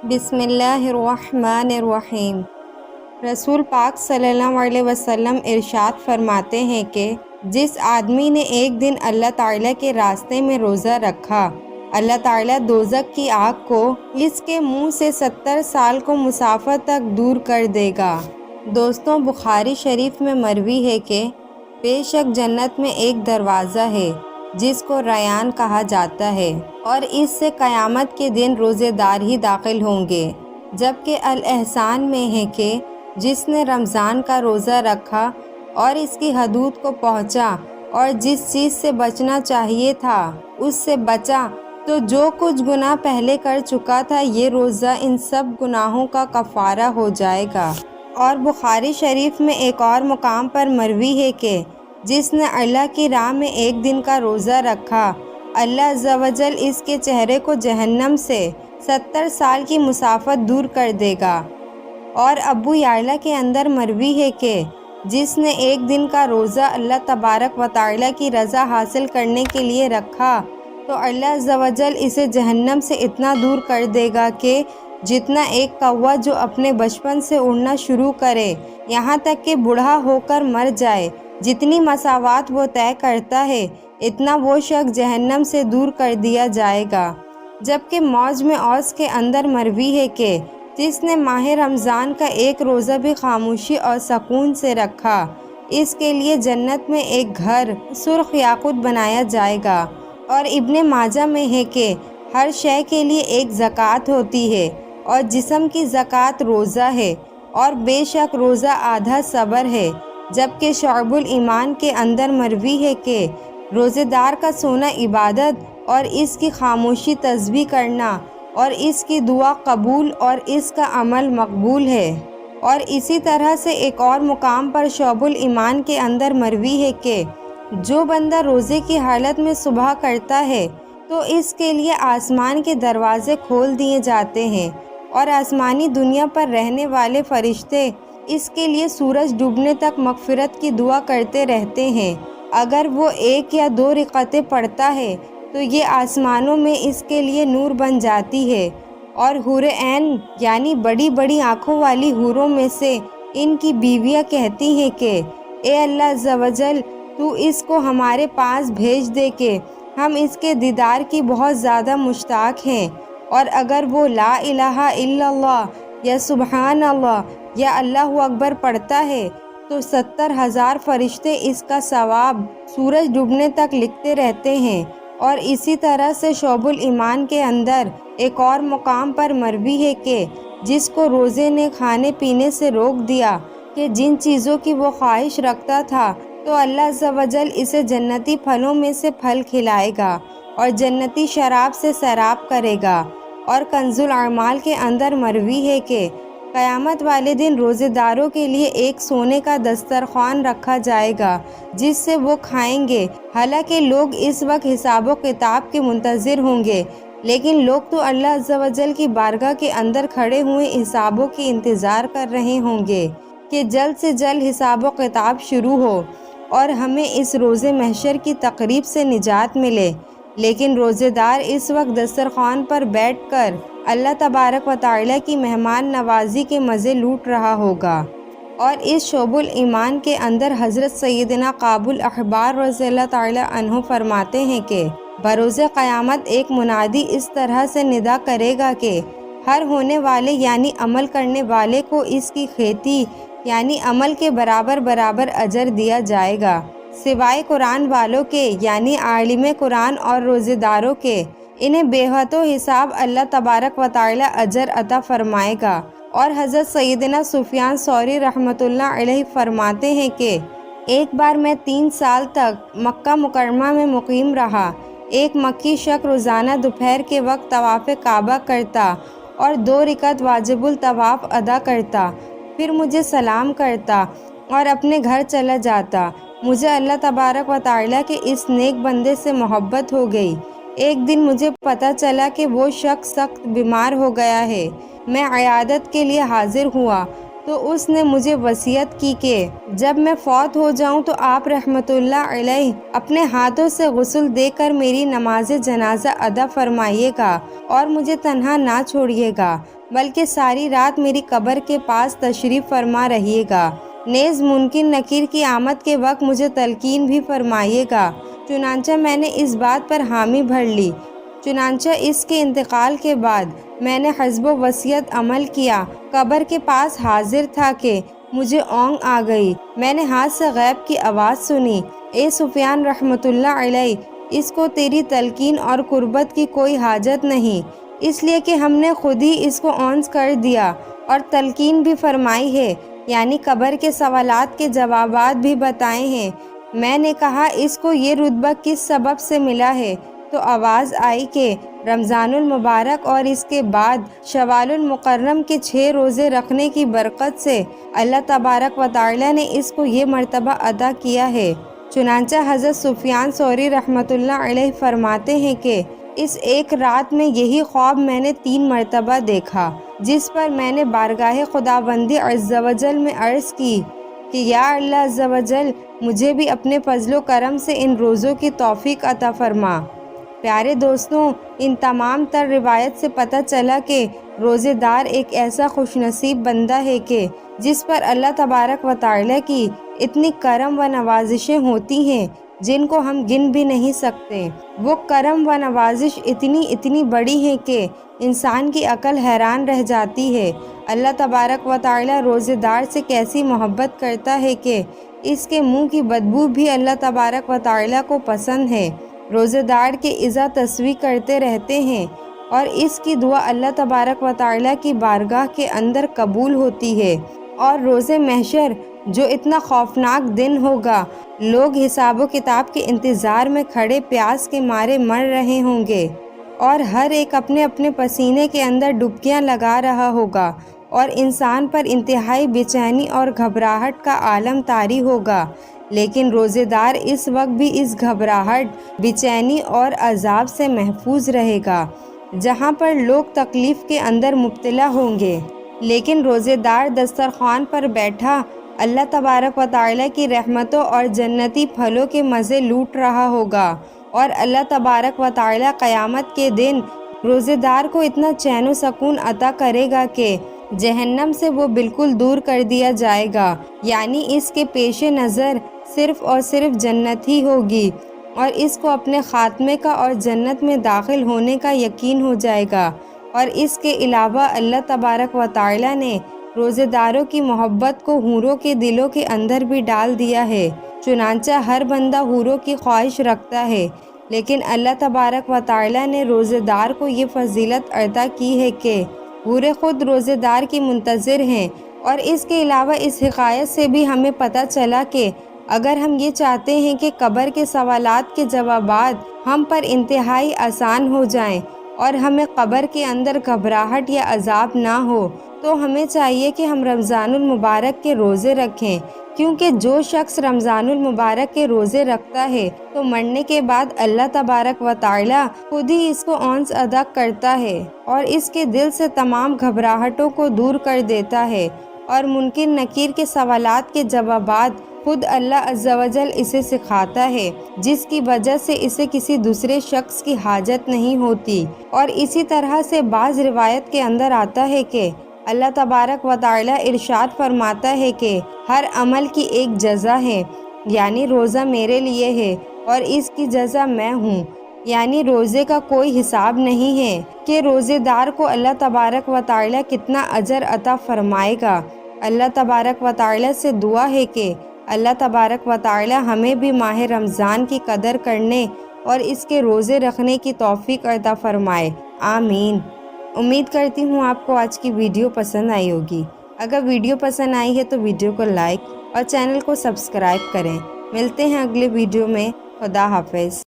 بسم اللہ الرحمن الرحیم۔ رسول پاک صلی اللہ علیہ وسلم ارشاد فرماتے ہیں کہ جس آدمی نے ایک دن اللہ تعالیٰ کے راستے میں روزہ رکھا، اللہ تعالیٰ دوزخ کی آگ کو اس کے منہ سے 70 سال کو مسافت تک دور کر دے گا۔ دوستوں، بخاری شریف میں مروی ہے کہ بے شک جنت میں ایک دروازہ ہے جس کو ریان کہا جاتا ہے، اور اس سے قیامت کے دن روزے دار ہی داخل ہوں گے، جبکہ الاحسان میں ہے کہ جس نے رمضان کا روزہ رکھا اور اس کی حدود کو پہنچا اور جس چیز سے بچنا چاہیے تھا اس سے بچا، تو جو کچھ گناہ پہلے کر چکا تھا یہ روزہ ان سب گناہوں کا کفارہ ہو جائے گا۔ اور بخاری شریف میں ایک اور مقام پر مروی ہے کہ جس نے اللہ کی راہ میں ایک دن کا روزہ رکھا، اللہ عز و جل اس کے چہرے کو جہنم سے 70 سال کی مسافت دور کر دے گا۔ اور ابو یعلا کے اندر مروی ہے کہ جس نے ایک دن کا روزہ اللہ تبارک و تعالیٰ کی رضا حاصل کرنے کے لیے رکھا، تو اللہ عز و جل اسے جہنم سے اتنا دور کر دے گا کہ جتنا ایک کوا جو اپنے بچپن سے اڑنا شروع کرے یہاں تک کہ بوڑھا ہو کر مر جائے، جتنی مساوات وہ طے کرتا ہے اتنا وہ شخص جہنم سے دور کر دیا جائے گا۔ جبکہ موج میں اوس کے اندر مروی ہے کہ جس نے ماہ رمضان کا ایک روزہ بھی خاموشی اور سکون سے رکھا، اس کے لیے جنت میں ایک گھر سرخ یاقوت بنایا جائے گا۔ اور ابن ماجہ میں ہے کہ ہر شے کے لیے ایک زکوٰۃ ہوتی ہے، اور جسم کی زکوٰۃ روزہ ہے، اور بے شک روزہ آدھا صبر ہے۔ جبکہ شعب الایمان کے اندر مروی ہے کہ روزے دار کا سونا عبادت اور اس کی خاموشی تسبیح کرنا اور اس کی دعا قبول اور اس کا عمل مقبول ہے۔ اور اسی طرح سے ایک اور مقام پر شعب الایمان کے اندر مروی ہے کہ جو بندہ روزے کی حالت میں صبح کرتا ہے تو اس کے لیے آسمان کے دروازے کھول دیے جاتے ہیں، اور آسمانی دنیا پر رہنے والے فرشتے اس کے لیے سورج ڈوبنے تک مغفرت کی دعا کرتے رہتے ہیں۔ اگر وہ 1 یا 2 رکعتیں پڑھتا ہے تو یہ آسمانوں میں اس کے لیے نور بن جاتی ہے۔ اور حور عین یعنی بڑی بڑی آنکھوں والی حوروں میں سے ان کی بیویاں کہتی ہیں کہ اے اللہ عز و جل، تو اس کو ہمارے پاس بھیج دے کہ ہم اس کے دیدار کی بہت زیادہ مشتاق ہیں۔ اور اگر وہ لا الہ الا اللہ یا سبحان اللہ یا اللہ اکبر پڑھتا ہے تو 70,000 فرشتے اس کا ثواب سورج ڈوبنے تک لکھتے رہتے ہیں۔ اور اسی طرح سے شعب الایمان کے اندر ایک اور مقام پر مروی ہے کہ جس کو روزے نے کھانے پینے سے روک دیا کہ جن چیزوں کی وہ خواہش رکھتا تھا، تو اللہ عز و جل اسے جنتی پھلوں میں سے پھل کھلائے گا اور جنتی شراب سے سیراب کرے گا۔ اور کنز الاعمال کے اندر مروی ہے کہ قیامت والے دن روزے داروں کے لیے ایک سونے کا دسترخوان رکھا جائے گا جس سے وہ کھائیں گے۔ حالانکہ لوگ اس وقت حساب و کتاب کے منتظر ہوں گے، لیکن لوگ تو اللہ عز و جل کی بارگاہ کے اندر کھڑے ہوئے حسابوں کی انتظار کر رہے ہوں گے کہ جلد سے جلد حساب و کتاب شروع ہو اور ہمیں اس روز محشر کی تقریب سے نجات ملے۔ لیکن روزے دار اس وقت دسترخوان پر بیٹھ کر اللہ تبارک و تعالیٰ کی مہمان نوازی کے مزے لوٹ رہا ہوگا۔ اور اس شعب الایمان کے اندر حضرت سیدنا کعب الاحبار رضی اللہ تعالیٰ عنہ فرماتے ہیں کہ بروز قیامت ایک منادی اس طرح سے ندا کرے گا کہ ہر ہونے والے یعنی عمل کرنے والے کو اس کی کھیتی یعنی عمل کے برابر برابر اجر دیا جائے گا، سوائے قرآن والوں کے یعنی عالم قرآن اور روزے داروں کے۔ انہیں بے حد و حساب اللہ تبارک و تعالیٰ اجر عطا فرمائے گا۔ اور حضرت سیدنا سفیان ثوری رحمۃ اللہ علیہ فرماتے ہیں کہ ایک بار میں 3 سال تک مکہ مکرمہ میں مقیم رہا۔ ایک مکی شخص روزانہ دوپہر کے وقت طواف کعبہ کرتا اور 2 رکعت واجب الطواف ادا کرتا، پھر مجھے سلام کرتا اور اپنے گھر چلا جاتا۔ مجھے اللہ تبارک و تعالیٰ کے اس نیک بندے سے محبت ہو گئی۔ ایک دن مجھے پتہ چلا کہ وہ شخص سخت بیمار ہو گیا ہے۔ میں عیادت کے لیے حاضر ہوا تو اس نے مجھے وصیت کی کہ جب میں فوت ہو جاؤں تو آپ رحمۃ اللہ علیہ اپنے ہاتھوں سے غسل دے کر میری نماز جنازہ ادا فرمائیے گا اور مجھے تنہا نہ چھوڑیے گا، بلکہ ساری رات میری قبر کے پاس تشریف فرما رہیے گا، نیز منکر نکیر کی آمد کے وقت مجھے تلقین بھی فرمائیے گا۔ چنانچہ میں نے اس بات پر حامی بھر لی۔ چنانچہ اس کے انتقال کے بعد میں نے حسب وصیت عمل کیا، قبر کے پاس حاضر تھا کہ مجھے اونگ آ گئی، میں نے ہاتھ سے غیب کی آواز سنی، اے سفیان رحمۃ اللہ علیہ، اس کو تیری تلقین اور قربت کی کوئی حاجت نہیں، اس لیے کہ ہم نے خود ہی اس کو اونس کر دیا اور تلقین بھی فرمائی ہے، یعنی قبر کے سوالات کے جوابات بھی بتائے ہیں۔ میں نے کہا اس کو یہ رتبہ کس سبب سے ملا ہے؟ تو آواز آئی کہ رمضان المبارک اور اس کے بعد شوال المکرم کے 6 روزے رکھنے کی برکت سے اللہ تبارک و تعالی نے اس کو یہ مرتبہ عطا کیا ہے۔ چنانچہ حضرت سفیان ثوری رحمۃ اللہ علیہ فرماتے ہیں کہ اس ایک رات میں یہی خواب میں نے 3 مرتبہ دیکھا، جس پر میں نے بارگاہ خداوندی عز و جل میں عرض کی کہ یا اللہ عز و جل، مجھے بھی اپنے فضل و کرم سے ان روزوں کی توفیق عطا فرما۔ پیارے دوستوں، ان تمام تر روایت سے پتہ چلا کہ روزے دار ایک ایسا خوش نصیب بندہ ہے کہ جس پر اللہ تبارک و تعالی کی اتنی کرم و نوازشیں ہوتی ہیں جن کو ہم گن بھی نہیں سکتے۔ وہ کرم و نوازش اتنی بڑی ہیں کہ انسان کی عقل حیران رہ جاتی ہے۔ اللہ تبارک و تعالی روزے دار سے کیسی محبت کرتا ہے کہ اس کے منہ کی بدبو بھی اللہ تبارک و تعالی کو پسند ہے۔ روزے دار کے اذا تسبیح کرتے رہتے ہیں اور اس کی دعا اللہ تبارک و تعالی کی بارگاہ کے اندر قبول ہوتی ہے۔ اور روز محشر جو اتنا خوفناک دن ہوگا، لوگ حساب و کتاب کے انتظار میں کھڑے پیاس کے مارے مر رہے ہوں گے اور ہر ایک اپنے اپنے پسینے کے اندر ڈبکیاں لگا رہا ہوگا اور انسان پر انتہائی بے چینی اور گھبراہٹ کا عالم طاری ہوگا، لیکن روزے دار اس وقت بھی اس گھبراہٹ، بے چینی اور عذاب سے محفوظ رہے گا جہاں پر لوگ تکلیف کے اندر مبتلا ہوں گے، لیکن روزے دار دسترخوان پر بیٹھا اللہ تبارک و تعالی کی رحمتوں اور جنتی پھلوں کے مزے لوٹ رہا ہوگا، اور اللہ تبارک و تعالی قیامت کے دن روزے دار کو اتنا چین و سکون عطا کرے گا کہ جہنم سے وہ بالکل دور کر دیا جائے گا، یعنی اس کے پیش نظر صرف اور صرف جنت ہی ہوگی اور اس کو اپنے خاتمے کا اور جنت میں داخل ہونے کا یقین ہو جائے گا۔ اور اس کے علاوہ اللہ تبارک و تعالی نے روزے داروں کی محبت کو حوروں کے دلوں کے اندر بھی ڈال دیا ہے، چنانچہ ہر بندہ حوروں کی خواہش رکھتا ہے، لیکن اللہ تبارک و تعالی نے روزے دار کو یہ فضیلت عطا کی ہے کہ حوریں خود روزے دار کی منتظر ہیں۔ اور اس کے علاوہ اس حکایت سے بھی ہمیں پتہ چلا کہ اگر ہم یہ چاہتے ہیں کہ قبر کے سوالات کے جوابات ہم پر انتہائی آسان ہو جائیں اور ہمیں قبر کے اندر گھبراہٹ یا عذاب نہ ہو، تو ہمیں چاہیے کہ ہم رمضان المبارک کے روزے رکھیں، کیونکہ جو شخص رمضان المبارک کے روزے رکھتا ہے تو مرنے کے بعد اللہ تبارک و تعالی خود ہی اس کو اونس ادا کرتا ہے اور اس کے دل سے تمام گھبراہٹوں کو دور کر دیتا ہے، اور منکر نکیر کے سوالات کے جوابات خود اللہ عز و جل اسے سکھاتا ہے، جس کی وجہ سے اسے کسی دوسرے شخص کی حاجت نہیں ہوتی۔ اور اسی طرح سے بعض روایت کے اندر آتا ہے کہ اللہ تبارک و تعالی ارشاد فرماتا ہے کہ ہر عمل کی ایک جزا ہے، یعنی روزہ میرے لیے ہے اور اس کی جزا میں ہوں، یعنی روزے کا کوئی حساب نہیں ہے کہ روزے دار کو اللہ تبارک و تعالی کتنا اجر عطا فرمائے گا۔ اللہ تبارک و تعالی سے دعا ہے کہ اللہ تبارک و تعالی ہمیں بھی ماہ رمضان کی قدر کرنے اور اس کے روزے رکھنے کی توفیق عطا فرمائے، آمین۔ امید کرتی ہوں آپ کو آج کی ویڈیو پسند آئی ہوگی۔ اگر ویڈیو پسند آئی ہے تو ویڈیو کو لائک اور چینل کو سبسکرائب کریں۔ ملتے ہیں اگلے ویڈیو میں۔ خدا حافظ۔